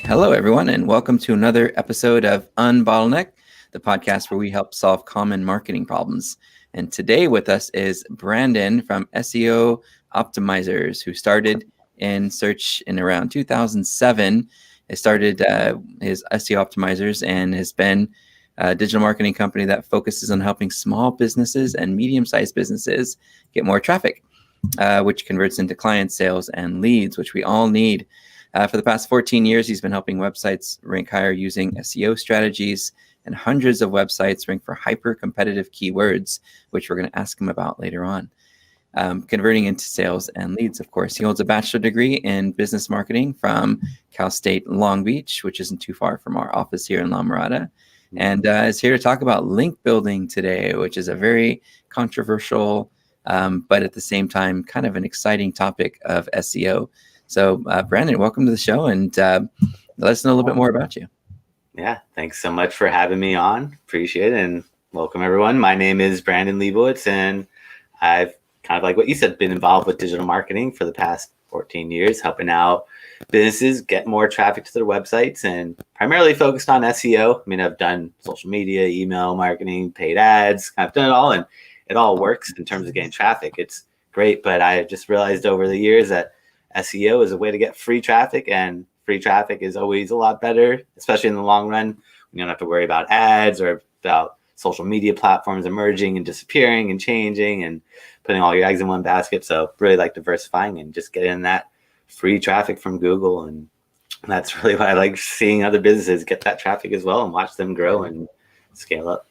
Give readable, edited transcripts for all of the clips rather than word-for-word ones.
Hello, everyone, and welcome to another episode of Unbottleneck, the podcast where we help solve common marketing problems. And today with us is Brandon from SEO Optimizers, who started in search in around 2007. He started his SEO Optimizers and has been a digital marketing company that focuses on helping small businesses and medium-sized businesses get more traffic, which converts into client sales and leads, which we all need. For the past 14 years, he's been helping websites rank higher using SEO strategies, and hundreds of websites rank for hyper-competitive keywords, which we're going to ask him about later on. Converting into sales and leads, of course. He holds a bachelor degree in business marketing from Cal State Long Beach, which isn't too far from our office here in La Mirada, and is here to talk about link building today, which is a very controversial, but at the same time, kind of an exciting topic of SEO. So, Brandon, welcome to the show, and let us know a little bit more about you. Yeah, thanks so much for having me on. Appreciate it, and welcome, everyone. My name is Brandon Leibowitz, and I've kind of like what you said, been involved with digital marketing for the past 14 years, helping out businesses get more traffic to their websites, and primarily focused on SEO. I mean, I've done social media, email marketing, paid ads. I've done it all, and it all works in terms of getting traffic. It's great, but I just realized over the years that SEO is a way to get free traffic, and free traffic is always a lot better, especially in the long run. You don't have to worry about ads or about social media platforms emerging and disappearing and changing and putting all your eggs in one basket. So really like diversifying and just getting that free traffic from Google. And that's really why I like seeing other businesses get that traffic as well and watch them grow and scale up.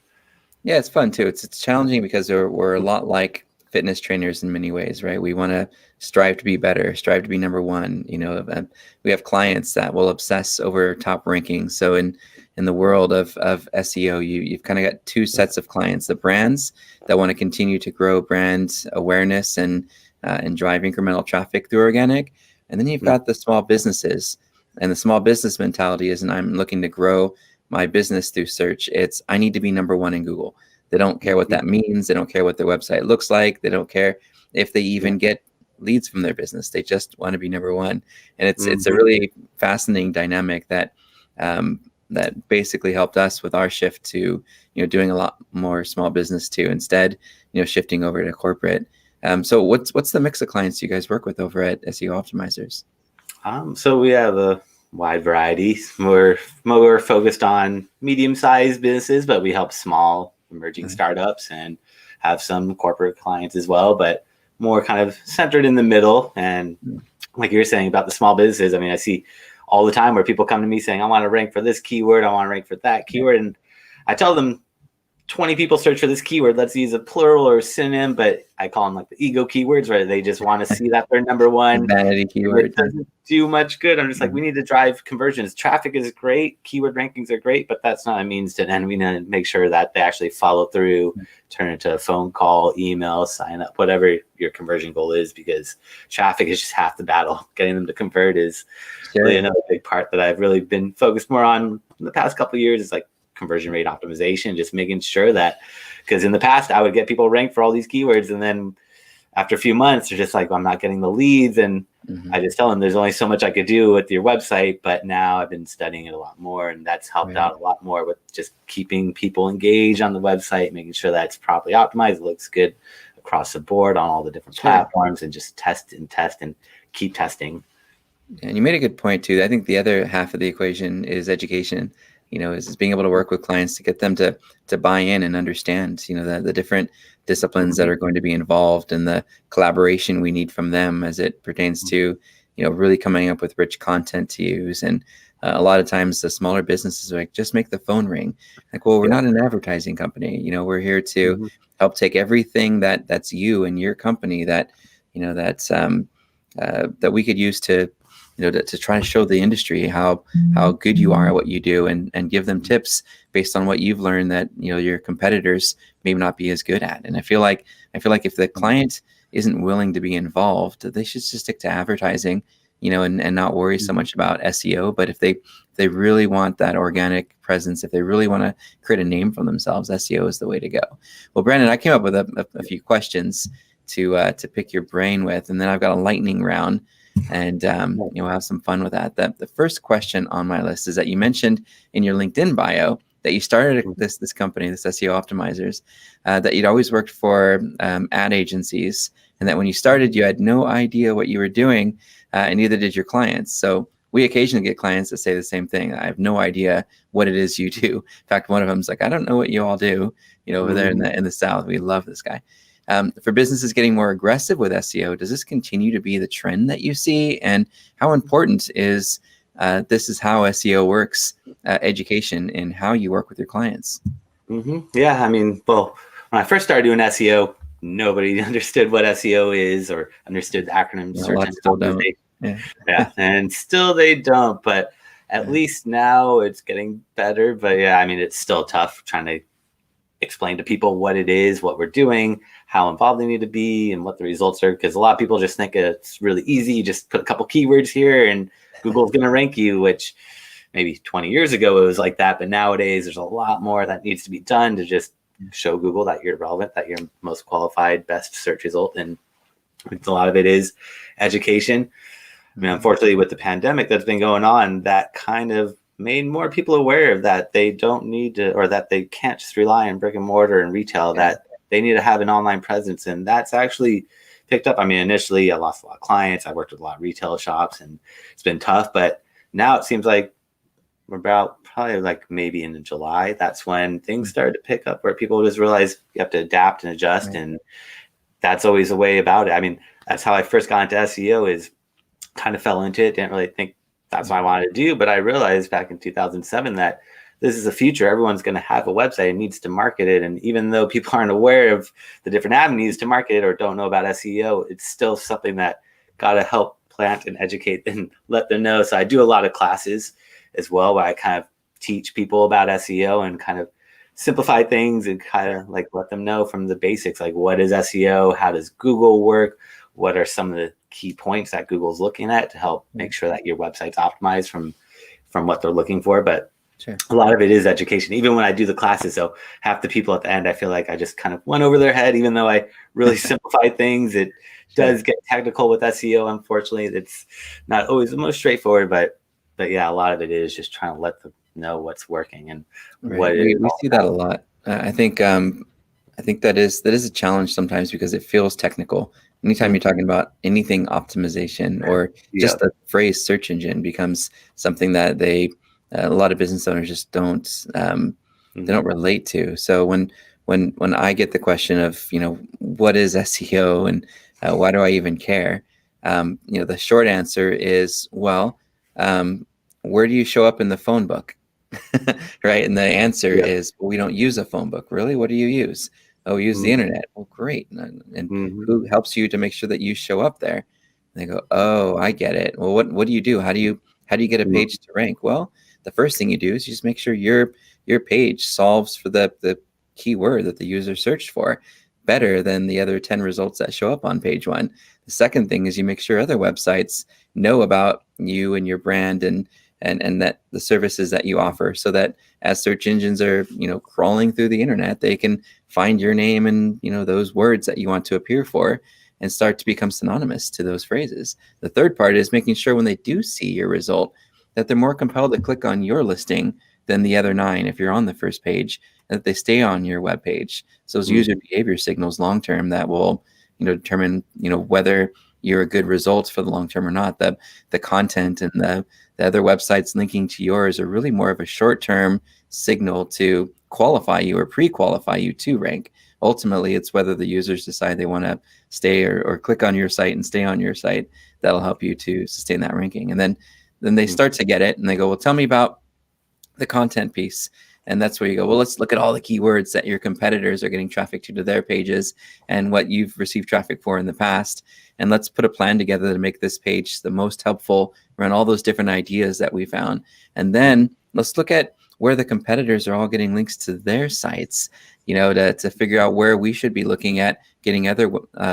Yeah, it's fun too. It's challenging because we're a lot like fitness trainers in many ways, right? We want to strive to be better, strive to be number one. You know, we have clients that will obsess over top rankings. So in the world of SEO, you've kind of got two sets of clients: the brands that want to continue to grow brand awareness and drive incremental traffic through organic, and then you've got the small businesses. And the small business mentality isn't I'm looking to grow my business through search. It's I need to be number one in Google. They don't care what that means. They don't care what their website looks like. They don't care if they even get leads from their business. They just want to be number one. And it's a really fascinating dynamic that that basically helped us with our shift to doing a lot more small business too. Instead, shifting over to corporate. So what's the mix of clients you guys work with over at SEO Optimizers? So we have a wide variety. We're focused on medium-sized businesses, but we help small emerging startups and have some corporate clients as well, but more kind of centered in the middle. And like you were saying about the small businesses, I mean, I see all the time where people come to me saying, I want to rank for this keyword, I want to rank for that keyword. And I tell them 20 people search for this keyword, let's use a plural or a synonym, but I call them like the ego keywords, where they just want to see that they're number one. Vanity keyword. It doesn't do much good. I'm just like, we need to drive conversions. Traffic is great. Keyword rankings are great, but that's not a means to an end. We need to make sure that they actually follow through, turn into a phone call, email, sign up, whatever your conversion goal is, because traffic is just half the battle. Getting them to convert is really another big part that I've really been focused more on in the past couple of years. Is like conversion rate optimization, just making sure that, because in the past I would get people ranked for all these keywords, and then after a few months they're just like, well, I'm not getting the leads, and I just tell them there's only so much I could do with your website. But now I've been studying it a lot more, and that's helped out a lot more with just keeping people engaged on the website, making sure that it's properly optimized, it looks good across the board on all the different platforms, and just test and keep testing. And you made a good point too. I think the other half of the equation is education. Is being able to work with clients to get them to buy in and understand, the different disciplines that are going to be involved, and the collaboration we need from them as it pertains to, really coming up with rich content to use. And a lot of times the smaller businesses are like, just make the phone ring. Like, well, we're not an advertising company. We're here to help take everything that's you and your company that we could use to to try to show the industry how good you are at what you do, and give them tips based on what you've learned that your competitors may not be as good at. And I feel like if the client isn't willing to be involved, they should just stick to advertising, and not worry so much about SEO. But if they really want that organic presence, if they really want to create a name for themselves, SEO is the way to go. Well, Brandon, I came up with a few questions to pick your brain with, and then I've got a lightning round and we'll have some fun with that. The first question on my list is that you mentioned in your LinkedIn bio that you started this company, this SEO Optimizers, that you'd always worked for ad agencies, and that when you started, you had no idea what you were doing, and neither did your clients. So we occasionally get clients that say the same thing. I have no idea what it is you do. In fact, one of them's like, I don't know what you all do. Over there in the South, we love this guy. For businesses getting more aggressive with SEO, does this continue to be the trend that you see? And how important is this is how SEO works, education in how you work with your clients? Yeah, I mean, well, when I first started doing SEO, nobody understood what SEO is or understood the acronym search engine optimization. Yeah, and still they don't, but at least now it's getting better. But yeah, I mean, it's still tough trying to explain to people what it is, what we're doing, how involved they need to be, and what the results are. Because a lot of people just think it's really easy. You just put a couple keywords here and Google's going to rank you, which maybe 20 years ago it was like that. But nowadays there's a lot more that needs to be done to just show Google that you're relevant, that you're most qualified, best search result. And a lot of it is education. I mean, unfortunately, with the pandemic that's been going on, that kind of made more people aware of that they don't need to, or that they can't just rely on brick and mortar and retail, that they need to have an online presence. And that's actually picked up. I mean, initially I lost a lot of clients. I worked with a lot of retail shops and it's been tough, but now it seems like we're about probably like maybe in July, that's when things started to pick up, where people just realize you have to adapt and adjust. And that's always a way about it. I mean, that's how I first got into SEO, is kind of fell into it. Didn't really think that's what I wanted to do, but I realized back in 2007 that this is the future. Everyone's going to have a website and needs to market it. And even though people aren't aware of the different avenues to market it or don't know about SEO, it's still something that got to help plant and educate and let them know. So I do a lot of classes as well, where I kind of teach people about SEO and kind of simplify things and kind of like let them know from the basics, like what is SEO? How does Google work? What are some of the key points that Google's looking at to help make sure that your website's optimized from what they're looking for? But a lot of it is education, even when I do the classes. So half the people at the end, I feel like I just kind of went over their head, even though I really simplified things. It does get technical with SEO. Unfortunately, it's not always the most straightforward, but yeah, a lot of it is just trying to let them know what's working and what it is. We see that a lot. I think that is a challenge sometimes, because it feels technical. Anytime you're talking about anything optimization, or just the phrase search engine, becomes something that a lot of business owners just don't they don't relate to. So when I get the question of, what is SEO and why do I even care? The short answer is, well, where do you show up in the phone book? Right? And the answer is, well, we don't use a phone book. Really? What do you use? Oh, we use the internet. Well, great. And who helps you to make sure that you show up there? And they go, oh, I get it. Well, what do you do? How do you get a page to rank? Well, the first thing you do is you just make sure your page solves for the keyword that the user searched for better than the other 10 results that show up on page one. The second thing is you make sure other websites know about you and your brand and that the services that you offer, so that as search engines are, crawling through the internet, they can find your name and, those words that you want to appear for, and start to become synonymous to those phrases. The third part is making sure when they do see your result, that they're more compelled to click on your listing than the other 9 if you're on the first page, and that they stay on your web page. So those user behavior signals long term that will, determine, whether you're a good result for the long term or not. The content and the other websites linking to yours are really more of a short term signal to qualify you or pre-qualify you to rank. Ultimately, it's whether the users decide they want to stay or click on your site and stay on your site that'll help you to sustain that ranking. And then they start to get it and they go, well, tell me about the content piece. And that's where you go, well, let's look at all the keywords that your competitors are getting traffic to their pages and what you've received traffic for in the past. And let's put a plan together to make this page the most helpful around all those different ideas that we found. And then let's look at where the competitors are all getting links to their sites, to figure out where we should be looking at getting other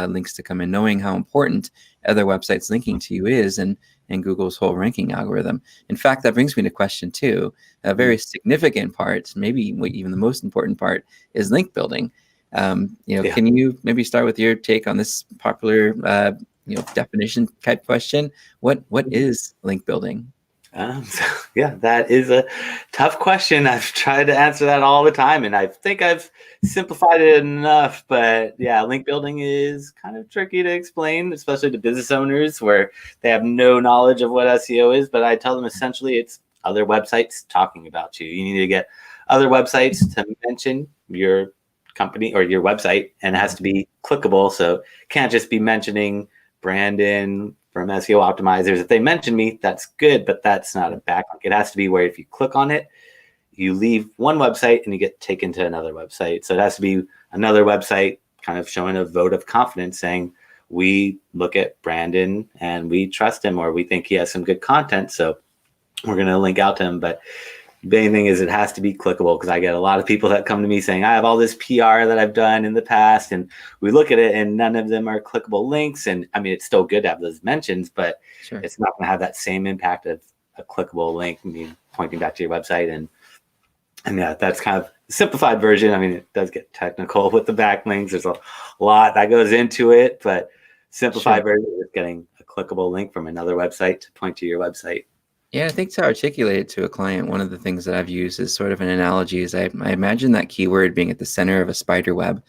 links to come in, knowing how important other websites linking to you is and Google's whole ranking algorithm. In fact, that brings me to question 2. A very significant part, maybe even the most important part, is link building. Can you maybe start with your take on this popular definition type question. What is link building? Yeah, that is a tough question. I've tried to answer that all the time, and I think I've simplified it enough. But yeah, link building is kind of tricky to explain, especially to business owners where they have no knowledge of what SEO is. But I tell them essentially it's other websites talking about you. You need to get other websites to mention your company or your website, and it has to be clickable. So it can't just be mentioning Brandon from SEO Optimizers. If they mention me, that's good, but that's not a backlink. It has to be where if you click on it, you leave one website and you get taken to another website. So it has to be another website kind of showing a vote of confidence saying, we look at Brandon and we trust him, or we think he has some good content. So we're going to link out to him. But the main thing is it has to be clickable, because I get a lot of people that come to me saying, I have all this PR that I've done in the past, and we look at it and none of them are clickable links. And I mean, it's still good to have those mentions, but Sure. It's not going to have that same impact of a clickable link, pointing back to your website. And yeah, that's kind of the simplified version. I mean, it does get technical with the backlinks. There's a lot that goes into it, but simplified version is getting a clickable link from another website to point to your website. Yeah, I think to articulate it to a client, one of the things that I've used as sort of an analogy is I imagine that keyword being at the center of a spider web.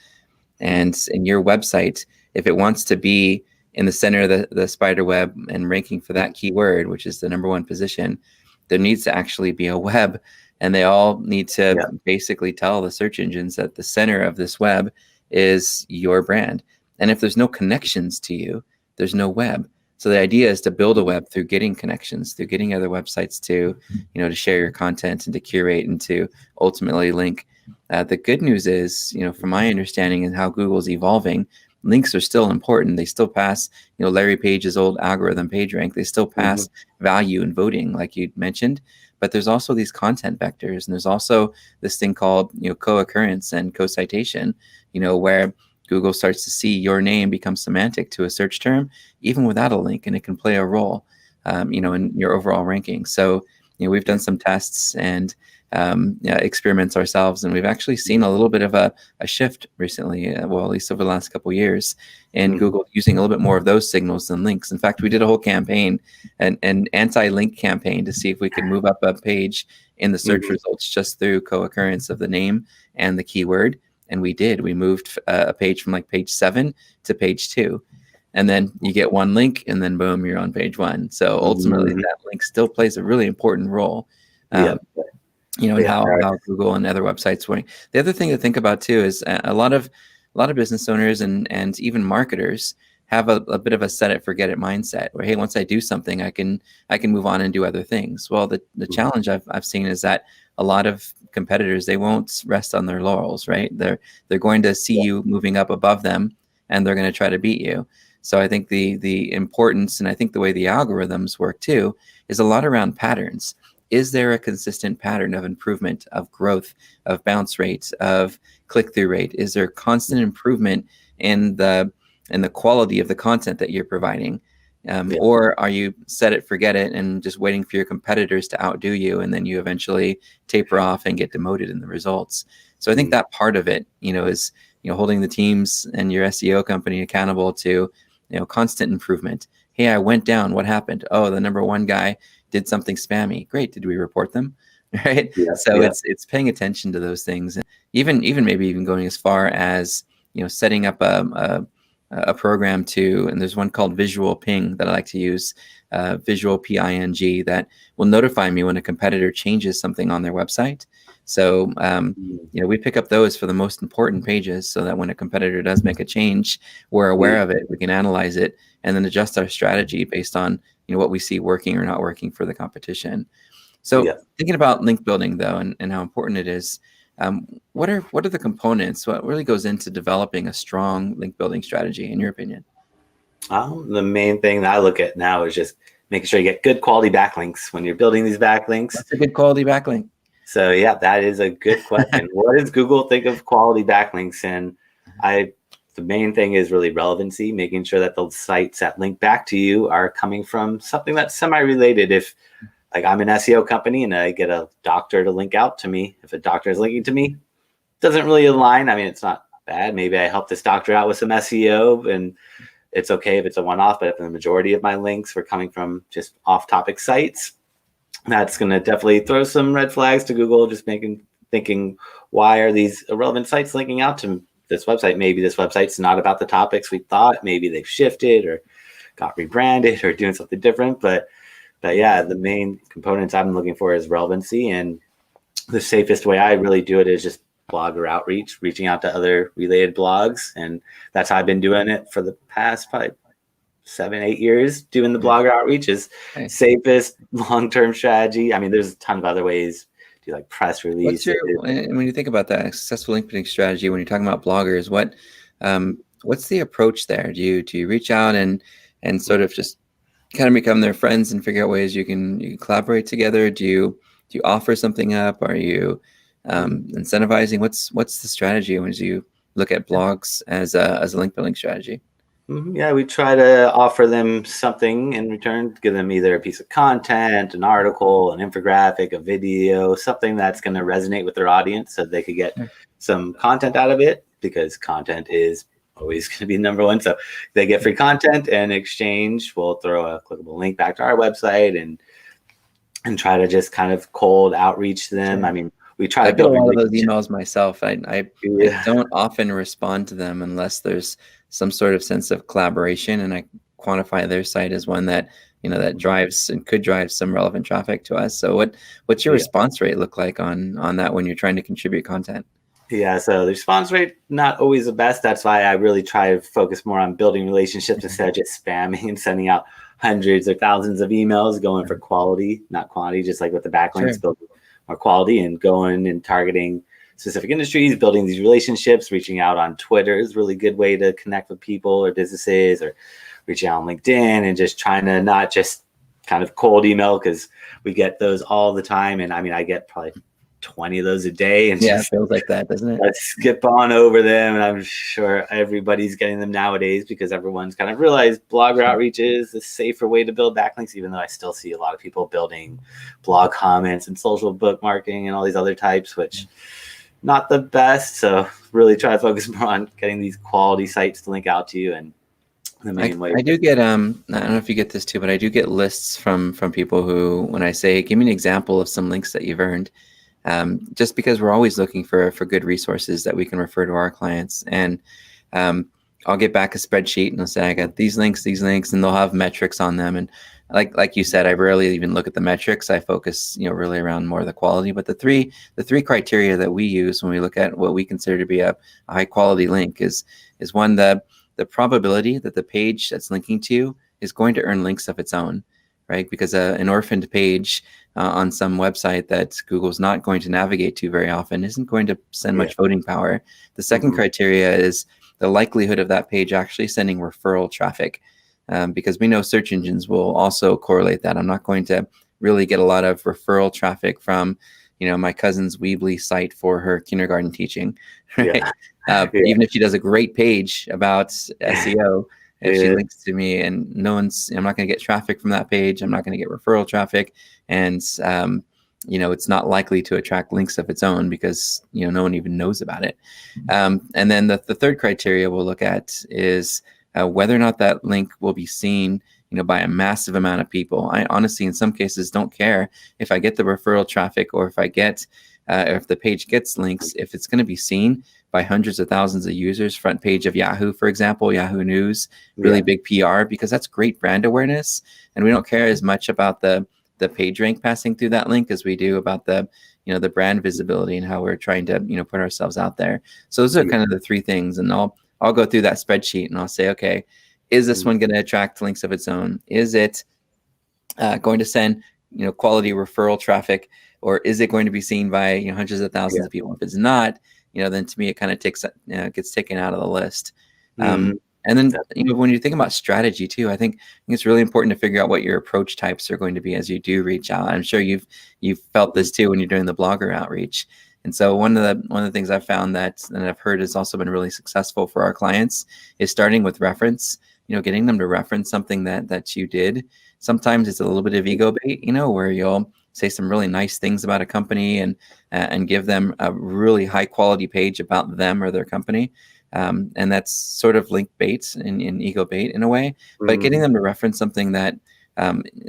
And in your website, if it wants to be in the center of the spider web and ranking for that keyword, which is the number one position, there needs to actually be a web. And they all need to basically tell the search engines that the center of this web is your brand. And if there's no connections to you, there's no web. So the idea is to build a web through getting connections, through getting other websites to, to share your content and to curate and to ultimately link. The good news is, from my understanding and how Google's evolving, links are still important. They still pass, Larry Page's old algorithm PageRank. They still pass value in voting, like you mentioned. But there's also these content vectors, and there's also this thing called, co-occurrence and co-citation, where Google starts to see your name become semantic to a search term, even without a link, and it can play a role, in your overall ranking. So, we've done some tests and experiments ourselves, and we've actually seen a little bit of a shift recently, well, at least over the last couple of years, in Google using a little bit more of those signals than links. In fact, we did a whole campaign, an anti-link campaign, to see if we could move up a page in the search results just through co-occurrence of the name and the keyword. And we did. We moved a page from like page 7 to page 2. And then you get one link, and then boom, you're on page 1. So ultimately, that link still plays a really important role, in how Google and other websites work. The other thing to think about too is a lot of business owners and even marketers have a bit of a set it forget it mindset, where, hey, once I do something, I can move on and do other things. Well, the challenge I've seen is that a lot of competitors, they won't rest on their laurels, right? They're going to see you moving up above them, and they're going to try to beat you. So I think the importance, and I think the way the algorithms work too, is a lot around patterns. Is there a consistent pattern of improvement, of growth, of bounce rates, of click-through rate? Is there constant improvement in the quality of the content that you're providing? Or are you set it, forget it, and just waiting for your competitors to outdo you, and then you eventually taper off and get demoted in the results? So I think that part of it, is, holding the teams and your SEO company accountable to, constant improvement. Hey, I went down. What happened? Oh, the number one guy did something spammy. Great. Did we report them? Right. It's paying attention to those things, and even maybe even going as far as, setting up a program to, and there's one called Visual Ping that I like to use, Visual PING, that will notify me when a competitor changes something on their website. So, we pick up those for the most important pages, so that when a competitor does make a change, we're aware of it, we can analyze it, and then adjust our strategy based on, what we see working or not working for the competition. So thinking about link building though, and how important it is, what are the components? What really goes into developing a strong link building strategy, in your opinion? The main thing that I look at now is just making sure you get good quality backlinks when you're building these backlinks. What's a good quality backlink? So yeah, that is a good question. What does Google think of quality backlinks? And the main thing is really relevancy, making sure that the sites that link back to you are coming from something that's semi-related. If like I'm an SEO company and I get a doctor to link out to me, if a doctor is linking to me, it doesn't really align. I mean, it's not bad. Maybe I help this doctor out with some SEO, and it's okay if it's a one-off, but if the majority of my links were coming from just off-topic sites, that's going to definitely throw some red flags to Google, just thinking, why are these irrelevant sites linking out to this website? Maybe this website's not about the topics we thought. Maybe they've shifted or got rebranded or doing something different. But yeah, the main components I'm looking for is relevancy. And the safest way I really do it is just blogger outreach, reaching out to other related blogs. And that's how I've been doing it for the past probably 7-8 years. Doing the blogger outreach is safest long-term strategy. I mean, there's a ton of other ways. Do like press releases. When you think about that successful link building strategy, when you're talking about bloggers, what's the approach there? Do you reach out and sort of just kind of become their friends and figure out ways you can collaborate together? Do you offer something up? Are you incentivizing? What's the strategy when you look at blogs as a link building strategy? Yeah, we try to offer them something in return, give them either a piece of content, an article, an infographic, a video, something that's going to resonate with their audience so they could get some content out of it, because content is always going to be number one. So they get free content, and in exchange, we'll throw a clickable link back to our website and try to just kind of cold outreach to them. I mean, we try to build a lot of those emails myself. I don't often respond to them unless there's some sort of sense of collaboration, and I quantify their site as one that that drives and could drive some relevant traffic to us. So what's your response rate look like on that when you're trying to contribute content? Yeah, so the response rate, not always the best. That's why I really try to focus more on building relationships instead of just spamming and sending out hundreds or thousands of emails, going for quality, not quantity, just like with the backlinks, building more quality and going and targeting specific industries, building these relationships. Reaching out on Twitter is a really good way to connect with people or businesses, or reaching out on LinkedIn and just trying to not just kind of cold email, because we get those all the time. And I mean, I get probably 20 of those a day, and it feels like that, doesn't it? Let's skip on over them. And I'm sure everybody's getting them nowadays because everyone's kind of realized blogger outreach is a safer way to build backlinks, even though I still see a lot of people building blog comments and social bookmarking and all these other types, which not the best. So really try to focus more on getting these quality sites to link out to you. And the main way I do get I don't know if you get this too, but I do get lists from people who, when I say, give me an example of some links that you've earned, just because we're always looking for good resources that we can refer to our clients. And I'll get back a spreadsheet and I'll say, I got these links, and they'll have metrics on them. And like you said, I rarely even look at the metrics. I focus, really around more of the quality. But the three criteria that we use when we look at what we consider to be a high quality link is one, the probability that the page that's linking to you is going to earn links of its own, right? Because an orphaned page on some website that Google's not going to navigate to very often isn't going to send much voting power. The second criteria is the likelihood of that page actually sending referral traffic, because we know search engines will also correlate that. I'm not going to really get a lot of referral traffic from, my cousin's Weebly site for her kindergarten teaching, right? Even if she does a great page about SEO, if she links to me and I'm not going to get traffic from that page. I'm not going to get referral traffic. And, it's not likely to attract links of its own because, no one even knows about it. And then the third criteria we'll look at is whether or not that link will be seen, by a massive amount of people. I honestly, in some cases, don't care if I get the referral traffic or if I get, if the page gets links, if it's going to be seen by hundreds of thousands of users, front page of Yahoo, for example, Yahoo News, really big PR, because that's great brand awareness. And we don't care as much about the page rank passing through that link as we do about the brand visibility and how we're trying to, put ourselves out there. So those are kind of the three things. And I'll go through that spreadsheet and I'll say, okay, is this one going to attract links of its own? Is it going to send, quality referral traffic, or is it going to be seen by hundreds of thousands of people? If it's not, then to me it kind of gets taken out of the list. And then when you think about strategy too, I think it's really important to figure out what your approach types are going to be as you do reach out. I'm sure you've felt this too when you're doing the blogger outreach. And so one of the things I've found that I've heard has also been really successful for our clients is starting with reference. Getting them to reference something that you did. Sometimes it's a little bit of ego bait, where you'll say some really nice things about a company and give them a really high quality page about them or their company. And that's sort of link bait and ego bait in a way, but getting them to reference something that,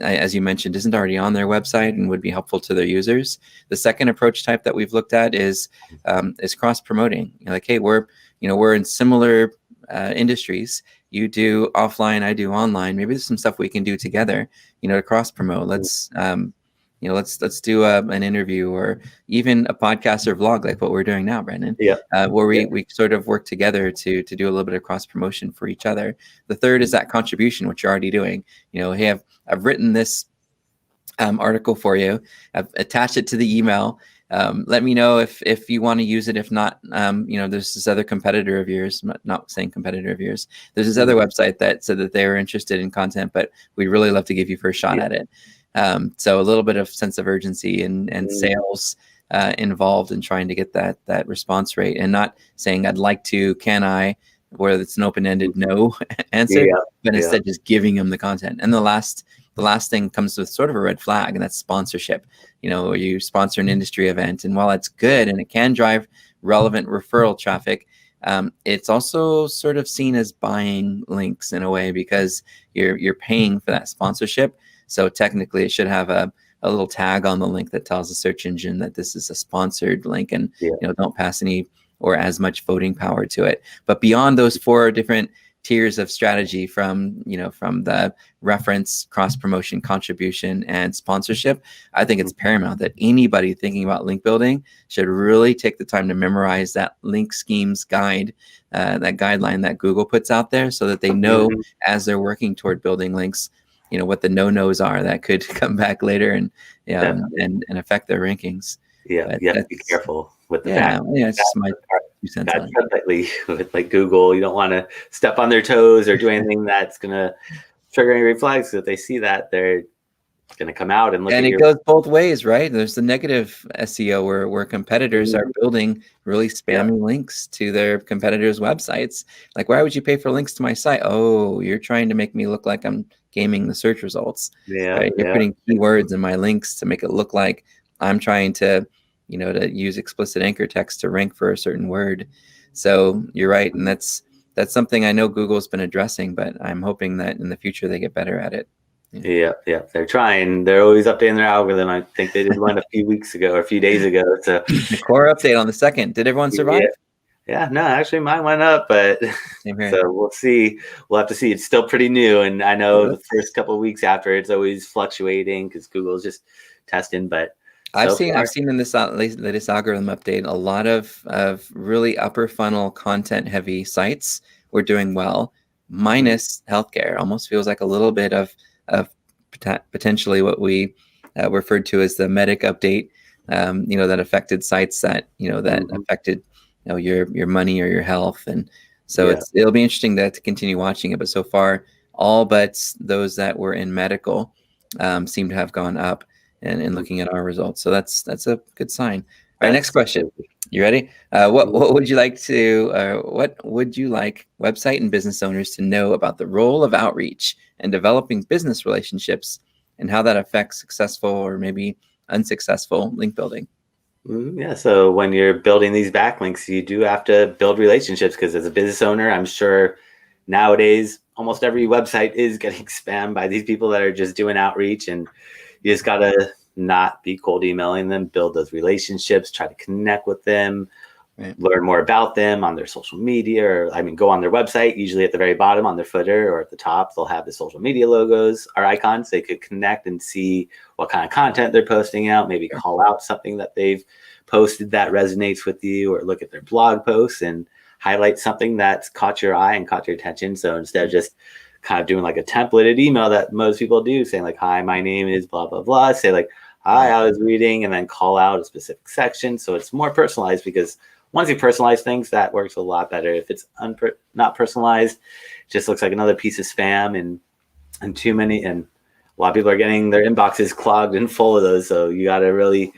as you mentioned, isn't already on their website and would be helpful to their users. The second approach type that we've looked at is cross promoting. Like, hey, we're in similar industries. You do offline, I do online. Maybe there's some stuff we can do together, to cross promote. Let's let's do an interview or even a podcast or vlog like what we're doing now, Brandon. Where we sort of work together to do a little bit of cross promotion for each other. The third is that contribution, which you're already doing. Hey, I've written this article for you. I've attached it to the email. Let me know if you want to use it. If not, there's this other competitor of yours, not saying competitor of yours. There's this other website that said that they were interested in content, but we'd really love to give you first shot at it. So a little bit of sense of urgency and sales involved in trying to get that response rate, and not saying I'd like to, can I, where it's an open-ended no answer, but instead just giving them the content. And the last thing comes with sort of a red flag, and that's sponsorship. You sponsor an industry event, and while it's good and it can drive relevant referral traffic, it's also sort of seen as buying links in a way, because you're paying for that sponsorship. So technically it should have a little tag on the link that tells the search engine that this is a sponsored link, and don't pass any or as much voting power to it. But beyond those 4 different tiers of strategy, from the reference, cross promotion, contribution, and sponsorship, I think it's paramount that anybody thinking about link building should really take the time to memorize that link schemes guide, that guideline that Google puts out there, so that they know as they're working toward building links, what the no-nos are that could come back later and affect their rankings. But you have to be careful with the it's just my 2 cents on it. Definitely with like Google, you don't want to step on their toes or do anything that's gonna trigger any red flags. So if they see that, they're gonna come out and look. And it goes both ways, right? There's the negative SEO where competitors are building really spammy links to their competitors' websites. Like, why would you pay for links to my site? Oh, you're trying to make me look like I'm gaming the search results. Right? You're putting keywords in my links to make it look like I'm trying to use explicit anchor text to rank for a certain word. So you're right, and that's something I know Google's been addressing, but I'm hoping that in the future they get better at it. Yeah, they're trying. They're always updating their algorithm. I think they did one a few weeks ago or a few days ago. So the core update on the 2nd. Did everyone survive? Yeah, no, actually mine went up, but so we'll see. We'll have to see. It's still pretty new, and I know the first couple of weeks after, it's always fluctuating because Google's just testing. But I've seen in this latest algorithm update, a lot of really upper funnel content heavy sites were doing well, minus healthcare. Almost feels like a little bit of potentially what we referred to as the medic update, that affected sites that affected your money or your health. And so it'll be interesting to continue watching it. But so far, all but those that were in medical seem to have gone up. And looking at our results, so that's a good sign. All right, next question. You ready? What would you like website and business owners to know about the role of outreach and developing business relationships, and how that affects successful or maybe unsuccessful link building? So when you're building these backlinks, you do have to build relationships, because as a business owner, I'm sure nowadays almost every website is getting spammed by these people that are just doing outreach, and you just got to not be cold emailing them, build those relationships, try to connect with them, learn more about them on their social media, or go on their website. Usually at the very bottom on their footer or at the top, they'll have the social media logos or icons. They could connect and see what kind of content they're posting out, maybe call out something that they've posted that resonates with you, or look at their blog posts and highlight something that's caught your eye and caught your attention. So instead of just kind of doing like a templated email that most people do, saying like, hi, my name is blah, blah, blah, say like, hi, I was reading, and then call out a specific section. So it's more personalized, because once you personalize things, that works a lot better. If it's not personalized, it just looks like another piece of spam and too many. And a lot of people are getting their inboxes clogged and full of those. So you got to really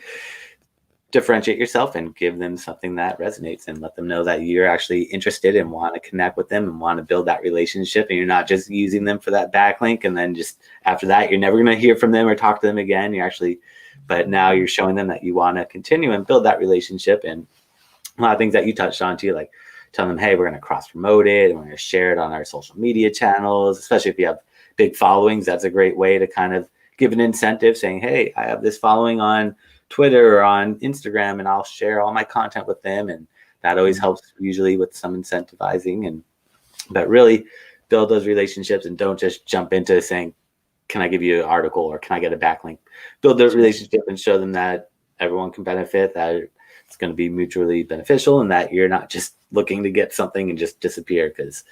differentiate yourself and give them something that resonates, and let them know that you're actually interested and want to connect with them and want to build that relationship. And you're not just using them for that backlink, and then just after that, you're never going to hear from them or talk to them again. But now you're showing them that you want to continue and build that relationship. And a lot of things that you touched on too, like telling them, hey, we're going to cross promote it and we're going to share it on our social media channels, especially if you have big followings. That's a great way to kind of give an incentive saying, hey, I have this following on Twitter or on Instagram and I'll share all my content with them. And that always helps usually with some incentivizing, but really build those relationships and don't just jump into saying, can I give you an article or can I get a backlink? Build those relationships and show them that everyone can benefit, that it's going to be mutually beneficial, and that you're not just looking to get something and just disappear, because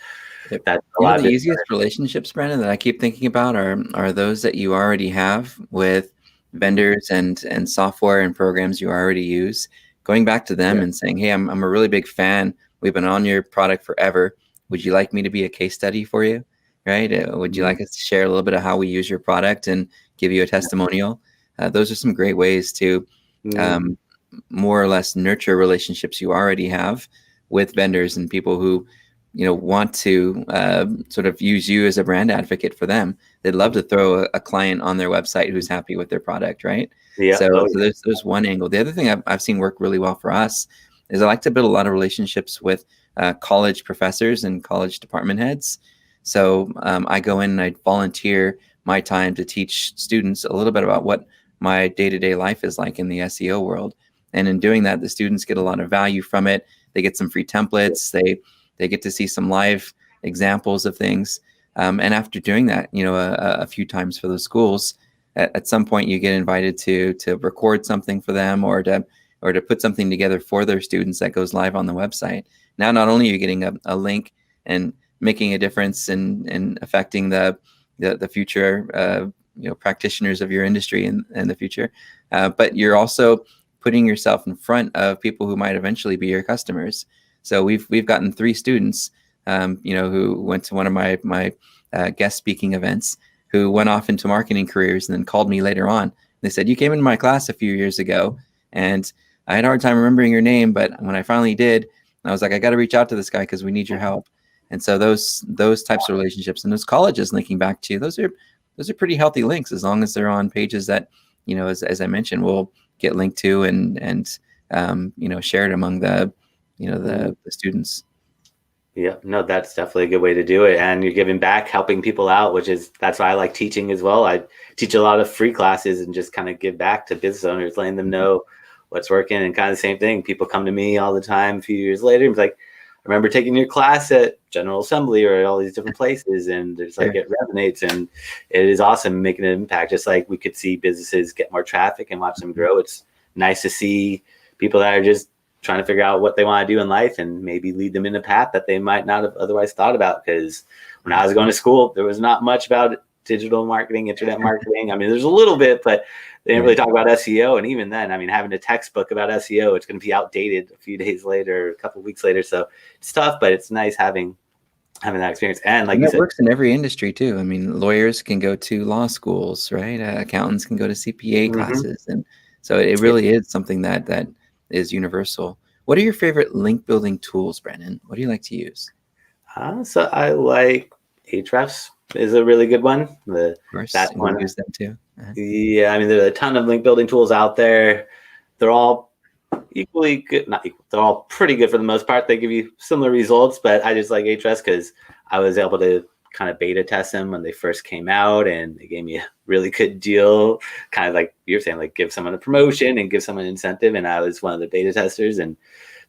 that's a lot of the easiest relationships, Brandon, that I keep thinking about are those that you already have with vendors and software and programs you already use. Going back to them and saying, hey, I'm a really big fan. We've been on your product forever. Would you like me to be a case study for you? Right? Would you like us to share a little bit of how we use your product and give you a testimonial? Those are some great ways to more or less nurture relationships you already have with vendors and people who, want to sort of use you as a brand advocate for them. They'd love to throw a client on their website who's happy with their product, right? Yeah. So there's one angle. The other thing I've seen work really well for us is I like to build a lot of relationships with college professors and college department heads. So I go in and I volunteer my time to teach students a little bit about what my day-to-day life is like in the SEO world. And in doing that, the students get a lot of value from it. They get some free templates. They get to see some live examples of things. And after doing that, a few times for those schools, at some point you get invited to record something for them or to put something together for their students that goes live on the website. Now, not only are you getting a link and making a difference in affecting the future practitioners of your industry in the future, but you're also putting yourself in front of people who might eventually be your customers. So we've gotten 3 students who went to one of my guest speaking events, who went off into marketing careers and then called me later on. They said, you came into my class a few years ago and I had a hard time remembering your name, but when I finally did, I was like, I got to reach out to this guy because we need your help. And so those types of relationships and those colleges linking back to you, those are pretty healthy links, as long as they're on pages that, as I mentioned, will get linked to and shared among the students. Yeah, no, that's definitely a good way to do it. And you're giving back, helping people out, that's why I like teaching as well. I teach a lot of free classes and just kind of give back to business owners, letting them know what's working, and kind of the same thing. People come to me all the time a few years later and be like, I remember taking your class at General Assembly or at all these different places, and it's like it resonates, and it is awesome making an impact. Just like we could see businesses get more traffic and watch them grow. It's nice to see people that are just trying to figure out what they want to do in life and maybe lead them in a path that they might not have otherwise thought about. Because when I was going to school, there was not much about digital marketing, internet marketing. I mean, there's a little bit, but they didn't really talk about SEO. And even then, I mean, having a textbook about SEO, it's going to be outdated a few days later, a couple of weeks later. So it's tough, but it's nice having that experience. And like you said, it works in every industry too. I mean, lawyers can go to law schools, right? Accountants can go to CPA classes. And so it really is something that is universal. What are your favorite link building tools, Brandon? What do you like to use? So I like Ahrefs is a really good one. Of course, that one, use them too. Yeah, I mean, there's a ton of link building tools out there. They're all equally good, not equal. They're all pretty good for the most part. They give you similar results, but I just like Ahrefs because I was able to kind of beta test them when they first came out, and they gave me a really good deal. Kind of like you're saying, like give someone a promotion and give someone an incentive. And I was one of the beta testers, and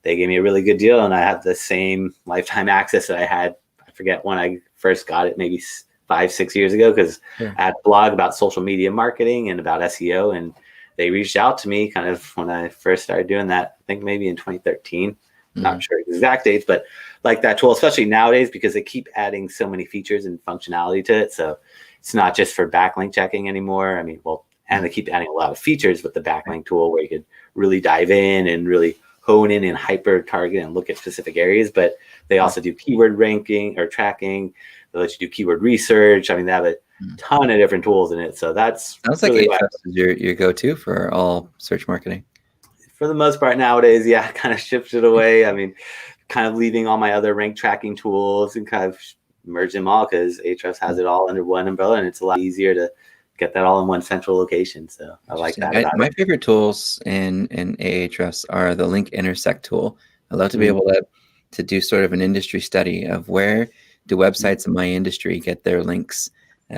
they gave me a really good deal. And I have the same lifetime access that I had. I forget when I first got it, maybe 5-6 years ago, because I had a blog about social media marketing and about SEO, and they reached out to me kind of when I first started doing that. I think maybe in 2013. Not sure exact dates, but like that tool, especially nowadays, because they keep adding so many features and functionality to it. So it's not just for backlink checking anymore. I mean, and they keep adding a lot of features with the backlink tool where you could really dive in and really hone in and hyper target and look at specific areas. But they also do keyword ranking or tracking. They let you do keyword research. I mean, they have a ton of different tools in it. So that's sounds like really Ahrefs is your go-to for all search marketing. For the most part nowadays, yeah, kind of shifted away. I mean, kind of leaving all my other rank tracking tools and kind of merge them all, because Ahrefs has it all under one umbrella, and it's a lot easier to get that all in one central location. So I like that. My favorite tools in Ahrefs are the link intersect tool. I love to be able to to do sort of an industry study of where do websites in my industry get their links,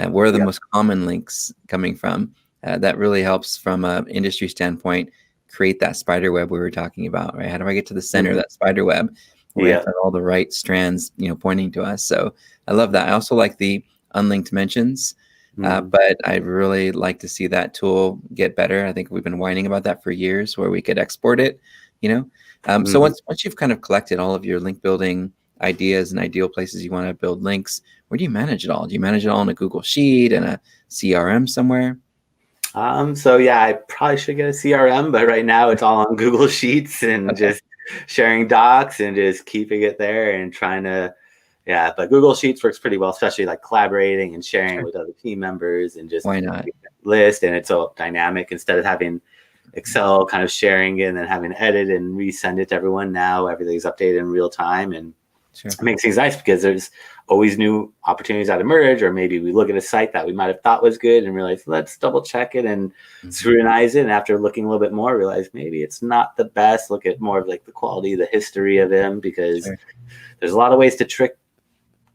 where are the most common links coming from. That really helps from an industry standpoint create that spider web we were talking about, right? How do I get to the center of that spider web? We have to have all the right strands, pointing to us. So I love that. I also like the unlinked mentions, but I really like to see that tool get better. I think we've been whining about that for years, where we could export it, So once you've kind of collected all of your link building ideas and ideal places you want to build links, where do you manage it all? Do you manage it all in a Google Sheet and a CRM somewhere? So yeah, I probably should get a CRM, but right now it's all on Google Sheets and just sharing docs and just keeping it there and trying to, but Google Sheets works pretty well, especially like collaborating and sharing with other team members and just why not list. And it's all dynamic instead of having Excel kind of sharing it and then having to edit and resend it to everyone. Now everything's updated in real time, and it makes things nice because there's always new opportunities that emerge, or maybe we look at a site that we might have thought was good and realize, let's double check it and scrutinize it. And after looking a little bit more, realize maybe it's not the best. Look at more of like the quality, the history of them, because there's a lot of ways to trick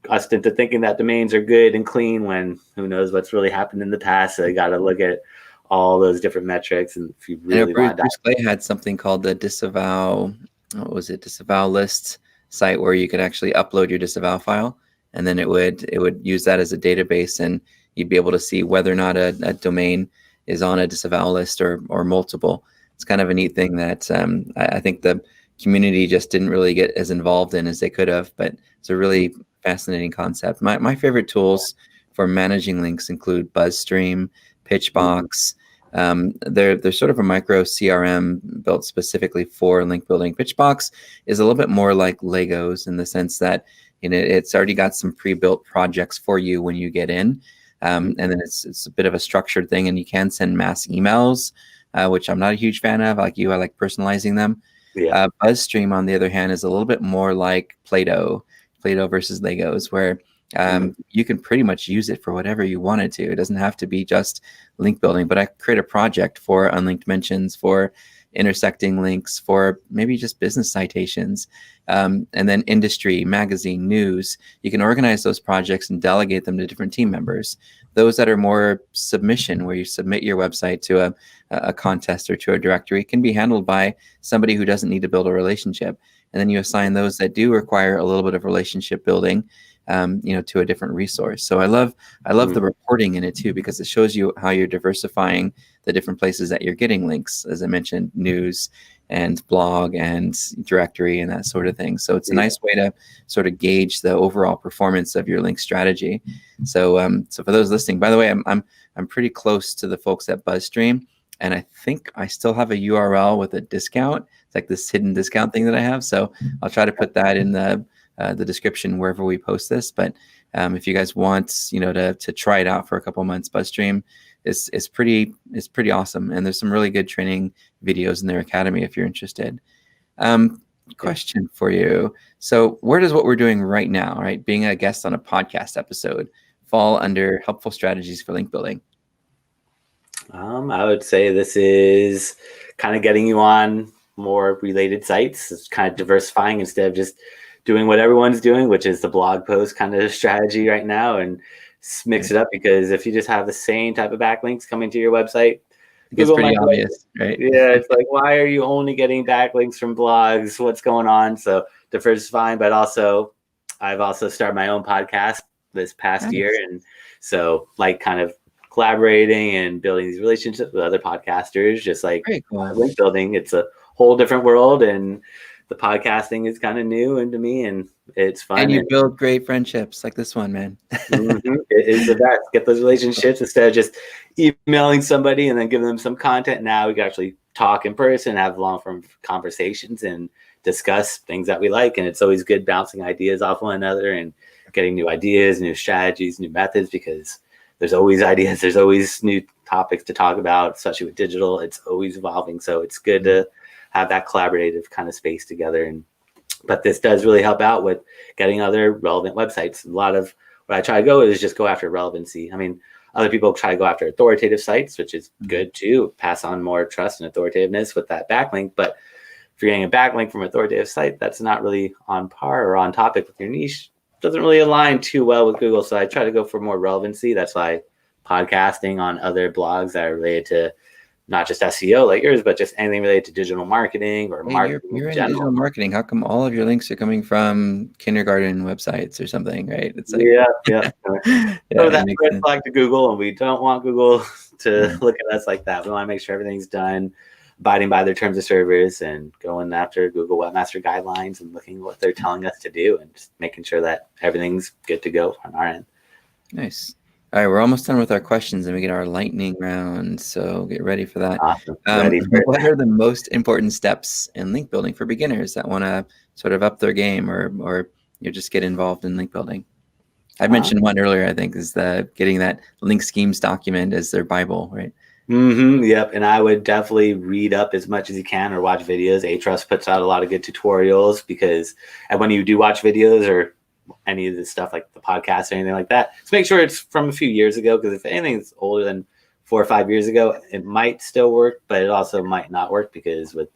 us into thinking that domains are good and clean when who knows what's really happened in the past. So you got to look at all those different metrics. And if you really want Bruce Clay had something called the disavow list site, where you could actually upload your disavow file, and then it would use that as a database, and you'd be able to see whether or not a domain is on a disavow list or multiple. It's kind of a neat thing that I think the community just didn't really get as involved in as they could have, but it's a really fascinating concept. My favorite tools for managing links include BuzzStream, Pitchbox. They're sort of a micro CRM built specifically for link building. Pitchbox is a little bit more like Legos in the sense that it's already got some pre-built projects for you when you get in, and then it's a bit of a structured thing, and you can send mass emails, which I'm not a huge fan of. Like you, I like personalizing them. BuzzStream, on the other hand, is a little bit more like Play-Doh versus Legos, where you can pretty much use it for whatever you wanted to. It doesn't have to be just link building, but I create a project for unlinked mentions, for intersecting links, for maybe just business citations, and then industry, magazine, news. You can organize those projects and delegate them to different team members. Those that are more submission, where you submit your website to a contest or to a directory, can be handled by somebody who doesn't need to build a relationship. And then you assign those that do require a little bit of relationship building, to a different resource. So I love the reporting in it too, because it shows you how you're diversifying the different places that you're getting links, as I mentioned, news and blog and directory and that sort of thing. So it's a nice way to sort of gauge the overall performance of your link strategy. So so for those listening, by the way, I'm pretty close to the folks at BuzzStream, and I think I still have a URL with a discount. It's like this hidden discount thing that I have. So I'll try to put that in the description wherever we post this. But if you guys want, to try it out for a couple months, BuzzStream is pretty awesome, and there's some really good training videos in their academy if you're interested. Question for you: so where does what we're doing right now, right, being a guest on a podcast episode, fall under helpful strategies for link building? I would say this is kind of getting you on more related sites. It's kind of diversifying instead of just doing what everyone's doing, which is the blog post kind of strategy right now, and mix it up, because if you just have the same type of backlinks coming to your website, it's pretty obvious, right? Yeah, it's like, why are you only getting backlinks from blogs? What's going on? So diversifying, but also I've also started my own podcast this past year, and so like kind of collaborating and building these relationships with other podcasters, just like link building. It's a whole different world, and the podcasting is kind of new into me, and it's fun. And you build great friendships like this one, man. It is the best. Get those relationships instead of just emailing somebody and then giving them some content. Now we can actually talk in person, have long-form conversations, and discuss things that we like. And it's always good bouncing ideas off one another and getting new ideas, new strategies, new methods, because there's always ideas. There's always new topics to talk about, especially with digital. It's always evolving. So it's good to have that collaborative kind of space together. But this does really help out with getting other relevant websites. A lot of what I try to go is just go after relevancy. I mean, other people try to go after authoritative sites, which is good too, pass on more trust and authoritativeness with that backlink. But if you're getting a backlink from an authoritative site that's not really on par or on topic with your niche, doesn't really align too well with Google. So I try to go for more relevancy. That's why podcasting on other blogs that are related to not just SEO like yours, but just anything related to digital marketing or Hey, marketing you're in in digital general. marketing. How come all of your links are coming from kindergarten websites or something, right? It's like, Yeah. yeah, So it that's makes red sense. flag to Google, and we don't want Google to Yeah. look at us like that. We want to make sure everything's done, abiding by their terms of service, and going after Google Webmaster Guidelines and looking at what they're telling us to do, and just making sure that everything's good to go on our end. Nice. All right, we're almost done with our questions, and we get our lightning round. So get ready for that. Awesome. Ready for it. What are the most important steps in link building for beginners that want to sort of up their game or just get involved in link building? I mentioned one earlier, I think, is the getting that link schemes document as their Bible, right? Yep. And I would definitely read up as much as you can or watch videos. Ahrefs puts out a lot of good tutorials because when you do watch videos or any of the stuff like the podcast or anything like that, just make sure it's from a few years ago, because if anything's older than 4 or 5 years ago, it might still work, but it also might not work, because with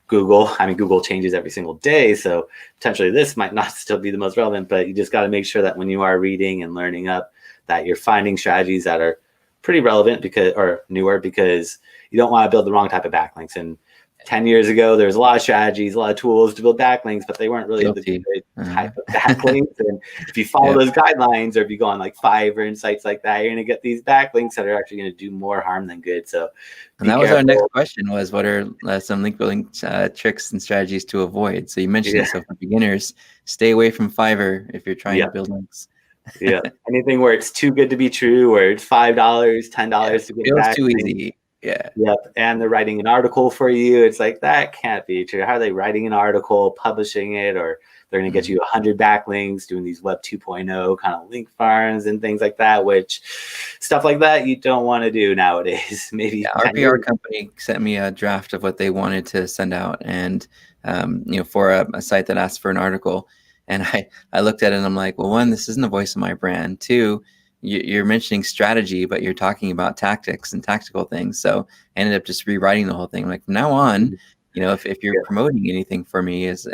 Google, Google changes every single day, so potentially this might not still be the most relevant. But you just got to make sure that when you are reading and learning up, that you're finding strategies that are pretty relevant or newer, because you don't want to build the wrong type of backlinks. And 10 years ago, there was a lot of strategies, a lot of tools to build backlinks, but they weren't really Guilty. the good type of backlinks. And if you follow those guidelines, or if you go on like Fiverr and sites like that, you're going to get these backlinks that are actually going to do more harm than good. So and that was our next question, was what are some link building tricks and strategies to avoid? So you mentioned it. So for beginners, stay away from Fiverr if you're trying to build links. Anything where it's too good to be true, where it's $5, $10 to get feels back. too easy. And they're writing an article for you. It's like, that can't be true. How are they writing an article, publishing it, or they're going to get you 100 backlinks, doing these Web 2.0 kind of link farms and things like that, which stuff like that you don't want to do nowadays. Maybe our PR company sent me a draft of what they wanted to send out, and for a site that asked for an article, and I looked at it and I'm like, well, one, this isn't the voice of my brand. Two, you're mentioning strategy, but you're talking about tactics and tactical things. So I ended up just rewriting the whole thing. I'm like, from now on, if you're promoting anything for me as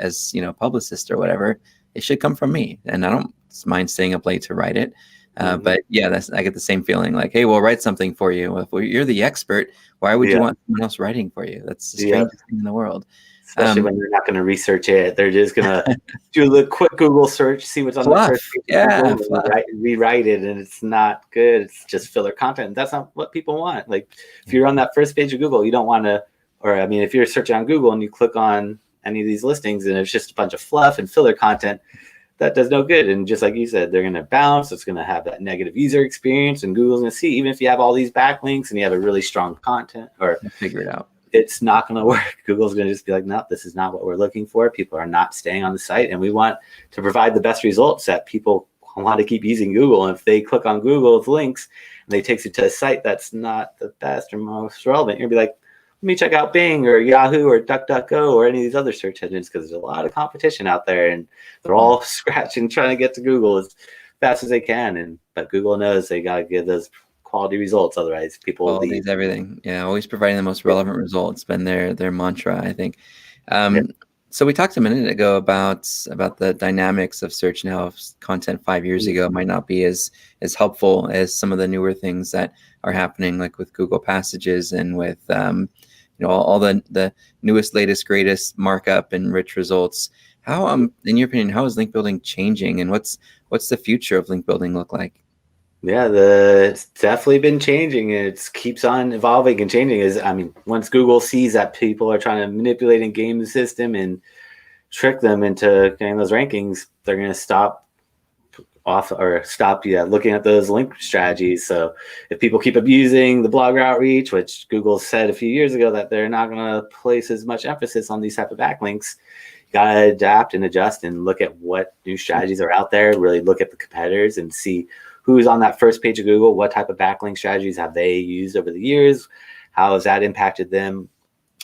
publicist or whatever, it should come from me. And I don't mind staying up late to write it. But yeah, I get the same feeling, like, hey, we'll write something for you. If you're the expert, why would you want someone else writing for you? That's the strangest thing in the world. Especially when you're not going to research it. They're just going to do a quick Google search, see what's on the first page of Google, and rewrite it, and it's not good. It's just filler content. That's not what people want. Like, if you're on that first page of Google, you don't want to, if you're searching on Google and you click on any of these listings and it's just a bunch of fluff and filler content, that does no good. And just like you said, they're going to bounce. It's going to have that negative user experience, and Google's going to see, even if you have all these backlinks and you have a really strong content, or figure it out, it's not going to work. Google's going to just be like, no, this is not what we're looking for. People are not staying on the site, and we want to provide the best results that people want to keep using Google. And if they click on Google's links and they take you to a site that's not the best or most relevant, you're going to be like, let me check out Bing or Yahoo or DuckDuckGo or any of these other search engines, because there's a lot of competition out there, and they're all scratching, trying to get to Google as fast as they can. But Google knows they got to give those quality results, otherwise people will leave. Everything. Always providing the most relevant results, been their mantra, I think. So we talked a minute ago about the dynamics of search now. Content 5 years ago might not be as helpful as some of the newer things that are happening, like with Google Passages and with all the newest, latest, greatest markup and rich results. How in your opinion, how is link building changing, and what's the future of link building look like? Yeah, it's definitely been changing. It keeps on evolving and changing. Once Google sees that people are trying to manipulate and game the system and trick them into getting those rankings, they're going to stop looking at those link strategies. So if people keep abusing the blogger outreach, which Google said a few years ago that they're not going to place as much emphasis on these type of backlinks, you got to adapt and adjust and look at what new strategies are out there, really look at the competitors and see who's on that first page of Google, what type of backlink strategies have they used over the years, how has that impacted them.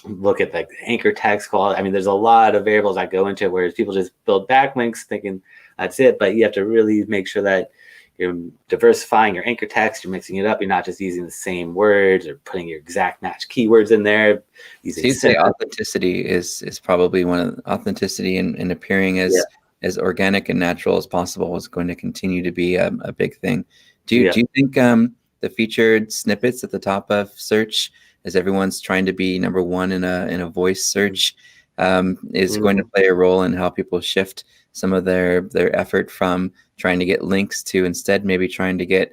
Look at like the anchor text quality. There's a lot of variables that go into it, whereas people just build backlinks thinking that's it. But you have to really make sure that you're diversifying your anchor text, you're mixing it up. You're not just using the same words or putting your exact match keywords in there. So you'd say authenticity is probably authenticity and appearing as organic and natural as possible is going to continue to be a big thing. Do you think the featured snippets at the top of search, as everyone's trying to be number one in a voice search, is going to play a role in how people shift some of their effort from trying to get links to instead maybe trying to get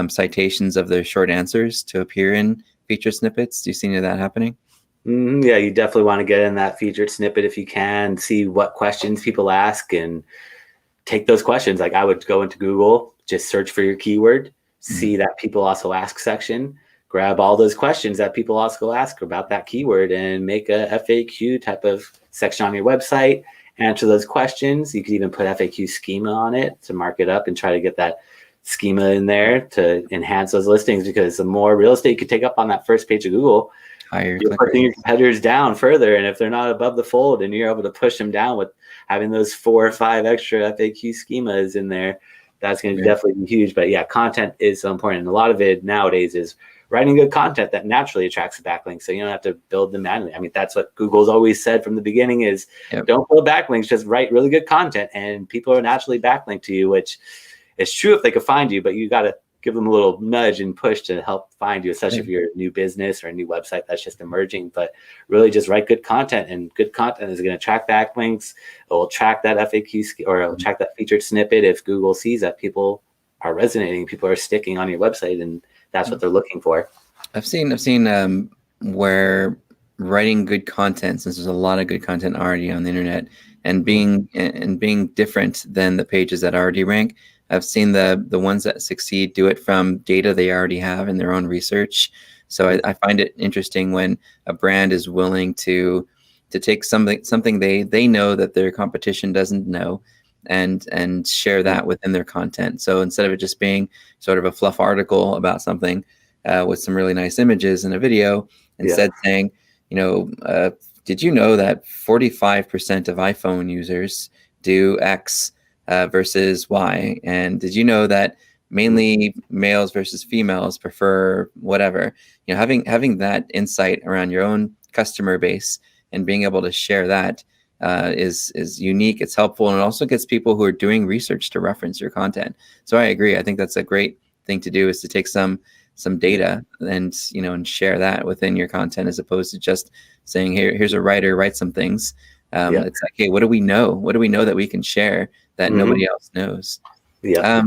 citations of their short answers to appear in featured snippets? Do you see any of that happening? Yeah, you definitely want to get in that featured snippet if you can, see what questions people ask and take those questions. Like I would go into Google, just search for your keyword, see that people also ask section, grab all those questions that people also ask about that keyword and make a FAQ type of section on your website, answer those questions. You could even put FAQ schema on it to mark it up and try to get that schema in there to enhance those listings, because the more real estate you could take up on that first page of Google, you're pushing your competitors down further. And if they're not above the fold and you're able to push them down with having those 4 or 5 extra FAQ schemas in there, that's going to definitely be huge. But yeah, content is so important. And a lot of it nowadays is writing good content that naturally attracts a backlink. So you don't have to build them manually. I mean, that's what Google's always said from the beginning is don't build backlinks, just write really good content and people are naturally backlinked to you, which is true if they could find you, but you got to give them a little nudge and push to help find you, especially if you're a new business or a new website that's just emerging. But really just write good content, and good content is going to attract backlinks. It will track that FAQ or it'll track that featured snippet if Google sees that people are resonating, people are sticking on your website, and that's what they're looking for. I've seen where writing good content, since there's a lot of good content already on the internet, and being different than the pages that already rank. I've seen the ones that succeed do it from data they already have in their own research. So I find it interesting when a brand is willing to take something they know that their competition doesn't know and share that within their content. So instead of it just being sort of a fluff article about something with some really nice images and a video, instead saying, did you know that 45% of iPhone users do X versus Y? And did you know that mainly males versus females prefer whatever? Having that insight around your own customer base and being able to share that is unique. It's helpful, and it also gets people who are doing research to reference your content. So I agree. I think that's a great thing to do, is to take some data and share that within your content, as opposed to just saying, here's a writer, write some things. It's like, hey, what do we know? What do we know that we can share that nobody else knows? I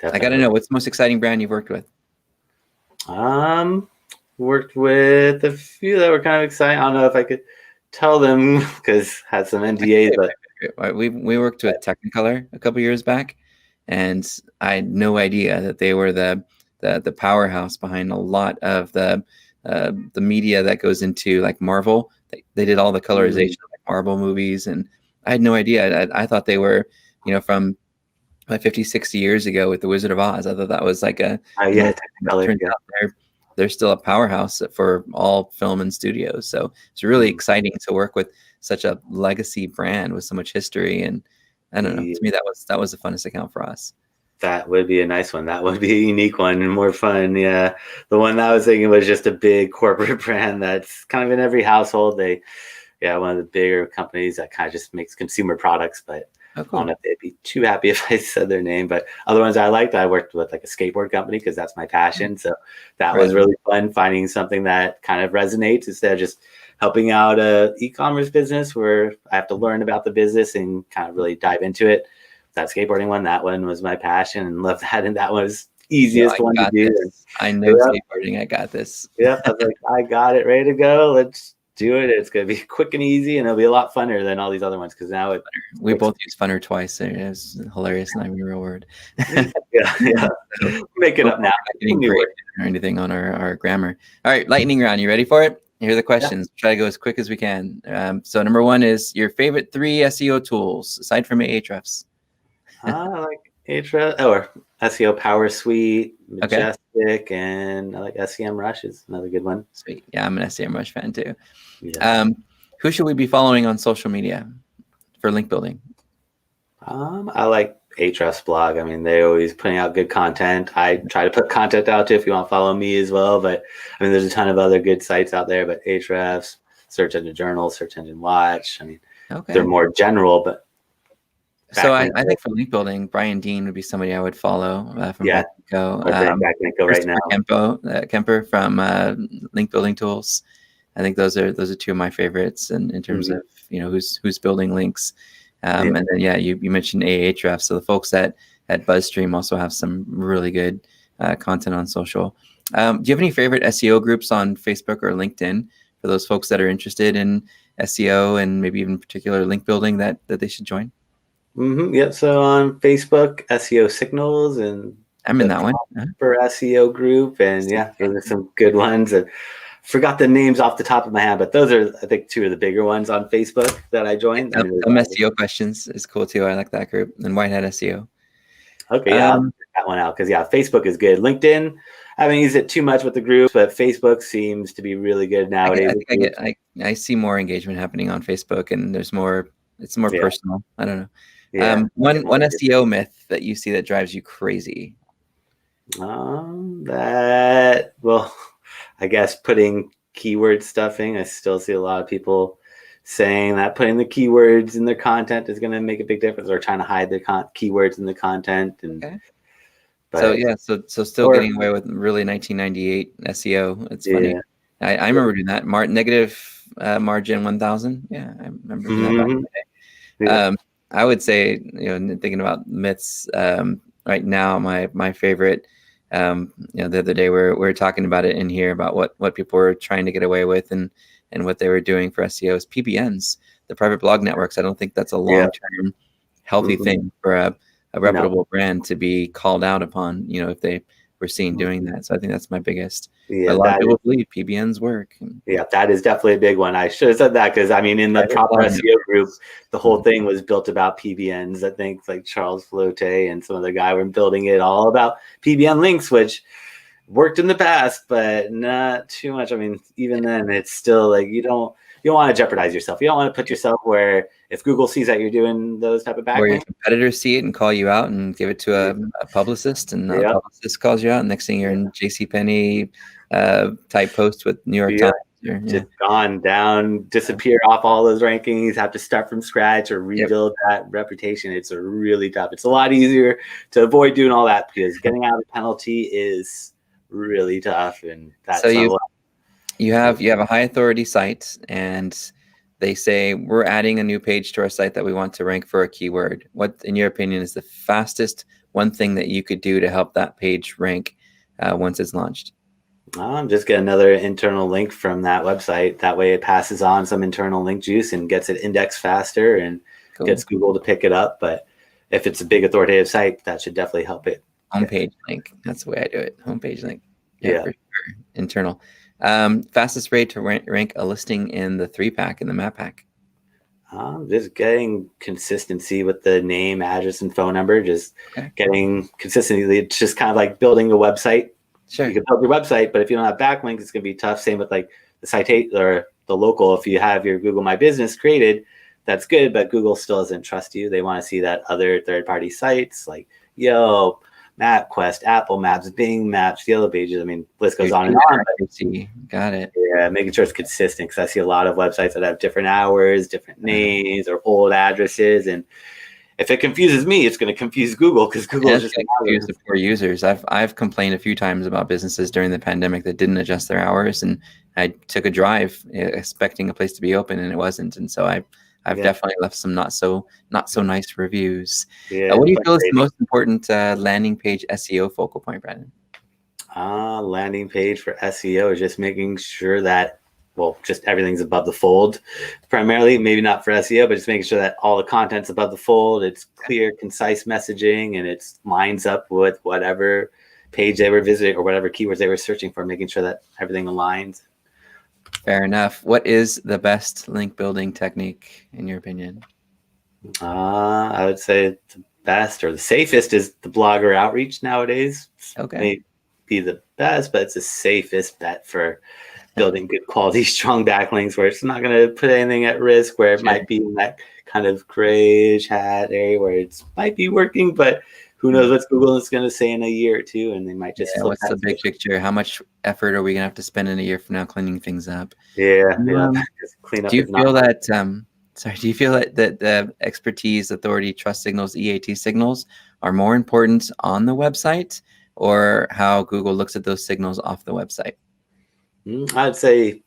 got to know, what's the most exciting brand you've worked with? Worked with a few that were kind of exciting. I don't know if I could tell them because had some NDAs, but we worked with Technicolor a couple years back, and I had no idea that they were the powerhouse behind a lot of the media that goes into like Marvel. They did all the colorization of like Marvel movies, and I had no idea. I thought they were, from like 50, 60 years ago with The Wizard of Oz. I thought that was like Technicolor. They're still a powerhouse for all film and studios. So it's really exciting to work with such a legacy brand with so much history. And I don't know, to me, that was the funnest account for us. That would be a nice one. That would be a unique one and more fun. Yeah. The one that I was thinking was just a big corporate brand that's kind of in every household. One of the bigger companies that kind of just makes consumer products, but I don't know if they'd be too happy if I said their name. But other ones I liked, I worked with like a skateboard company because that's my passion. So that was really fun, finding something that kind of resonates instead of just helping out a e-commerce business where I have to learn about the business and kind of really dive into it. That skateboarding one, that one was my passion and loved that. And that was easiest one to do. I know skateboarding. I got this. Yeah. I was like, I got it, ready to go. Let's do it. It's going to be quick and easy, and it'll be a lot funner than all these other ones. Because now we both use funner twice. It's hilarious. Not even a real word. yeah. Make it up now. Or anything on our grammar. All right, lightning round. You ready for it? Here are the questions. Try to go as quick as we can. So number one is your favorite 3 SEO tools aside from Ahrefs. I like Ahrefs or SEO Power Suite, Majestic, and I like SEMrush is another good one. Sweet. Yeah, I'm an SEMrush fan too. Yeah. Who should we be following on social media for link building? I like Ahrefs blog. I mean, they're always putting out good content. I try to put content out too if you want to follow me as well. But I mean, there's a ton of other good sites out there. But Ahrefs, Search Engine Journal, Search Engine Watch. I mean, they're more general. But so I think for link building, Brian Dean would be somebody I would follow from Backlinko. Backlinko right now. Kemper from Link Building Tools. I think those are two of my favorites in terms of who's building links. And then you mentioned Ahrefs. So the folks at BuzzStream also have some really good content on social. Do you have any favorite SEO groups on Facebook or LinkedIn for those folks that are interested in SEO and maybe even particular link building that they should join? Yeah. So on Facebook, SEO Signals, and I'm in that one for SEO group, and those are some good ones. And forgot the names off the top of my head, but those are, I think, two of the bigger ones on Facebook that I joined. Some SEO questions is cool too. I like that group. And Whitehead SEO. Okay, I'll check that one out because Facebook is good. LinkedIn, I haven't used it too much with the group, but Facebook seems to be really good nowadays. I see more engagement happening on Facebook, and there's more. It's more personal. I don't know. One SEO myth that you see that drives you crazy. I guess putting keyword stuffing. I still see a lot of people saying that putting the keywords in their content is going to make a big difference, or trying to hide their keywords in the content. And so still getting away with really 1998 SEO. It's funny. I remember doing that. Negative margin 1000. Yeah, I remember doing that back in the day. I would say, thinking about myths right now, my favorite. The other day we were talking about it in here about what people were trying to get away with and what they were doing for SEO is PBNs, the private blog networks. I don't think that's a long-term healthy thing for a reputable brand to be called out upon, if they were seen doing that. So I think that's my biggest. A lot of people believe PBNs work. That is definitely a big one. I should have said that because in the proper SEO group, the whole thing was built about PBNs. I think like Charles Flote and some other guy were building it all about PBN links, which worked in the past, but not too much. I mean, even then, it's still like you don't want to jeopardize yourself. You don't want to put yourself where if Google sees that you're doing those type of backlinks, or your competitors see it and call you out and give it to a publicist, and the publicist calls you out. And next thing you're in JCPenney type post with New York Times. Just gone down, disappear off all those rankings, have to start from scratch or rebuild that reputation. It's really tough. It's a lot easier to avoid doing all that because getting out of the penalty is really tough. And that's you have a high authority site, and they say we're adding a new page to our site that we want to rank for a keyword. What, in your opinion, is the fastest one thing that you could do to help that page rank once it's launched? Just get another internal link from that website. That way it passes on some internal link juice and gets it indexed faster and gets Google to pick it up. But if it's a big authoritative site, that should definitely help it. Homepage link. That's the way I do it. Homepage link. Yeah. For sure. Internal. Fastest way to rank a listing in the 3-pack in the map pack. Just getting consistency with the name, address, and phone number. Just getting consistency. It's just kind of like building a website. Sure. You can build your website, but if you don't have backlinks, it's going to be tough. Same with like the citation or the local. If you have your Google My Business created, that's good, but Google still doesn't trust you. They want to see that other third-party sites like MapQuest, Apple Maps, Bing Maps, Yellow Pages. I mean, list goes on and on. Got it. Yeah, making sure it's consistent because I see a lot of websites that have different hours, different names, or old addresses, and if it confuses me, it's going to confuse Google because Google is just going to confuse the poor users. I've complained a few times about businesses during the pandemic that didn't adjust their hours, and I took a drive expecting a place to be open and it wasn't, and so I've definitely left some not so nice reviews. What do you feel is the most important landing page SEO focal point, Brandon? Landing page for SEO is just making sure that just everything's above the fold, primarily, maybe not for SEO, but just making sure that all the content's above the fold. It's clear, concise messaging, and it lines up with whatever page they were visiting or whatever keywords they were searching for, making sure that everything aligns. Fair enough. What is the best link building technique in your opinion? I would say the best or the safest is the blogger outreach nowadays. Okay. May be the best, but it's the safest bet for building good quality, strong backlinks where it's not going to put anything at risk, where it might be in that kind of grayish hat area where it might be working, but who knows what Google is going to say in a year or two, and they might just flip what's that the big switch. picture? How much effort are we gonna have to spend in a year from now cleaning things up? Yeah, Um, just clean up. do you is not feel that do you feel that the expertise, authority, trust signals, EAT signals are more important on the website, or how Google looks at those signals off the website? I'd say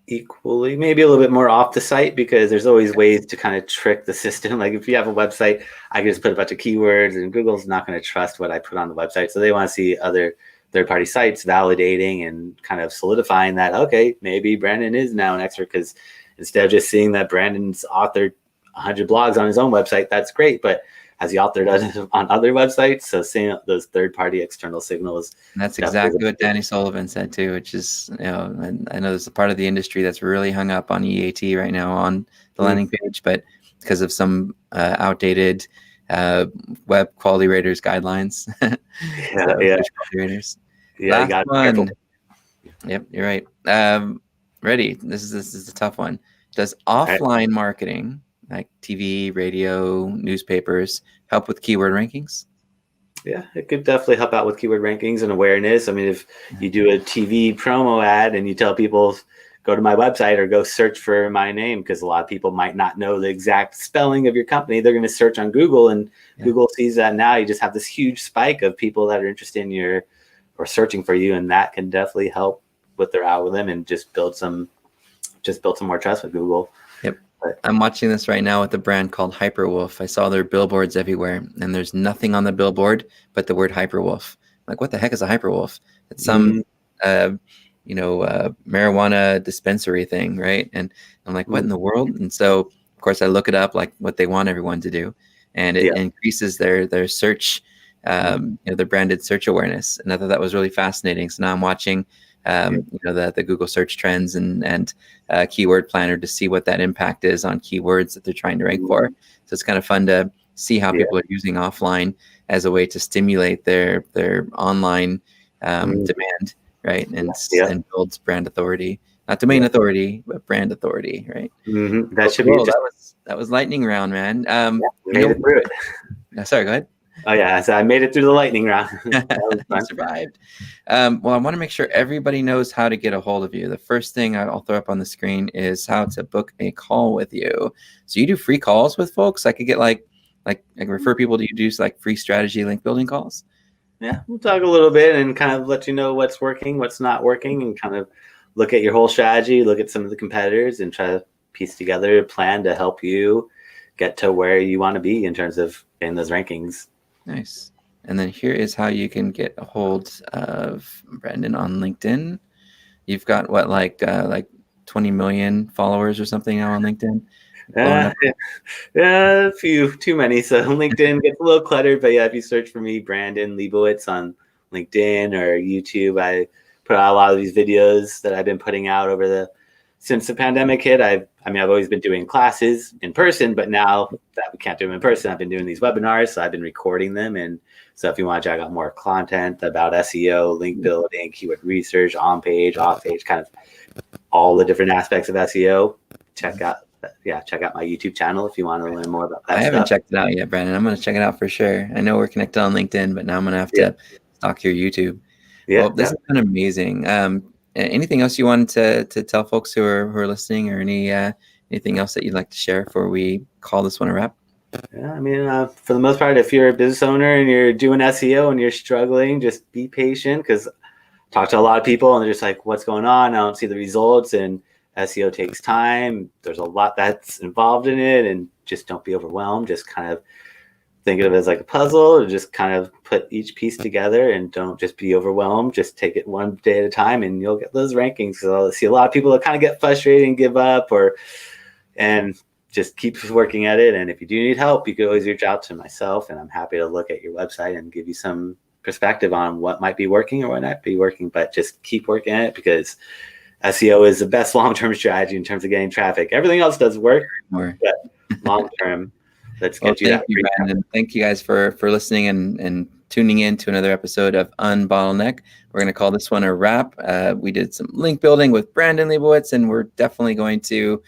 equally, maybe a little bit more off the site, because there's always ways to kind of trick the system. Like if you have a website, I can just put a bunch of keywords, and Google's not going to trust what I put on the website. So they want to see other third-party sites validating and kind of solidifying that, okay, maybe Brandon is now an expert, because instead of just seeing that Brandon's authored 100 blogs on his own website, that's great. But has he authored on other websites? So seeing those third-party external signals. And that's exactly what Danny Sullivan said too, which is, and I know there's a part of the industry that's really hung up on EAT right now on the landing page, but because of some outdated web quality raters guidelines. Raters. Yeah, Last one. Yep, you're right. Ready? This is a tough one. Does offline marketing, like TV, radio, newspapers, help with keyword rankings? Yeah, it could definitely help out with keyword rankings and awareness. I mean, if you do a TV promo ad and you tell people, go to my website or go search for my name, because a lot of people might not know the exact spelling of your company, they're going to search on Google, and Google sees that now. You just have this huge spike of people that are interested in your or searching for you, and that can definitely help with their algorithm and just build some more trust with Google. Yep. I'm watching this right now with a brand called Hyperwolf. I saw their billboards everywhere, and there's nothing on the billboard but the word Hyperwolf. Like, what the heck is a Hyperwolf? It's some, marijuana dispensary thing, right? And I'm like, what in the world? And so, of course, I look it up, like what they want everyone to do, and it increases their search, their branded search awareness. And I thought that was really fascinating. So now I'm watching the Google search trends and keyword planner to see what that impact is on keywords that they're trying to rank for. So it's kind of fun to see how people are using offline as a way to stimulate their online demand, right? And builds brand authority, not domain authority, but brand authority, right? That should be that was lightning round, man. Made it through it. Sorry, go ahead. Oh yeah, so I made it through the lightning round. I survived. Well, I want to make sure everybody knows how to get a hold of you. The first thing I'll throw up on the screen is how to book a call with you. So you do free calls with folks. I could get like I can refer people to you, do like free strategy link building calls. Yeah, we'll talk a little bit and kind of let you know what's working, what's not working, and kind of look at your whole strategy, look at some of the competitors, and try to piece together a plan to help you get to where you want to be in terms of in those rankings. Nice. And then here is how you can get a hold of Brandon on LinkedIn. You've got what, like 20 million followers or something now on LinkedIn? A few, too many. So LinkedIn gets a little cluttered, but yeah, if you search for me, Brandon Leibowitz on LinkedIn or YouTube, I put out a lot of these videos that I've been putting out since the pandemic hit. I've always been doing classes in person, but now that we can't do them in person, I've been doing these webinars. So I've been recording them. And so if you want to check out more content about SEO, link building, keyword research, on page, off page, kind of all the different aspects of SEO, check out my YouTube channel if you want to learn more about that. I haven't checked it out yet, Brandon. I'm going to check it out for sure. I know we're connected on LinkedIn, but now I'm going to have to stalk your YouTube. Well, this has been amazing. Anything else you wanted to tell folks who are listening, or anything else that you'd like to share before we call this one a wrap? Yeah, for the most part, if you're a business owner and you're doing SEO and you're struggling, just be patient, because I talk to a lot of people and they're just like, what's going on? I don't see the results, and SEO takes time. There's a lot that's involved in it, and just don't be overwhelmed. Just kind of think of it as like a puzzle, and just kind of put each piece together, and don't just be overwhelmed. Just take it one day at a time, and you'll get those rankings. So I see a lot of people that kind of get frustrated and give up, and just keep working at it. And if you do need help, you can always reach out to myself, and I'm happy to look at your website and give you some perspective on what might be working or what not be working. But just keep working at it, because SEO is the best long-term strategy in terms of getting traffic. Everything else does work, but long-term, let's get you that. Thank you, Brandon. Thank you guys for listening and tuning in to another episode of Unbottleneck. We're going to call this one a wrap. We did some link building with Brandon Leibowitz, and we're definitely going to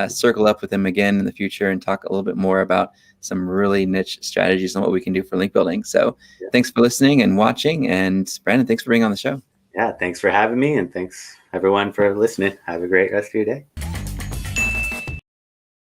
circle up with him again in the future and talk a little bit more about some really niche strategies on what we can do for link building. So thanks for listening and watching. And Brandon, thanks for being on the show. Yeah, thanks for having me. And thanks everyone for listening. Have a great rest of your day.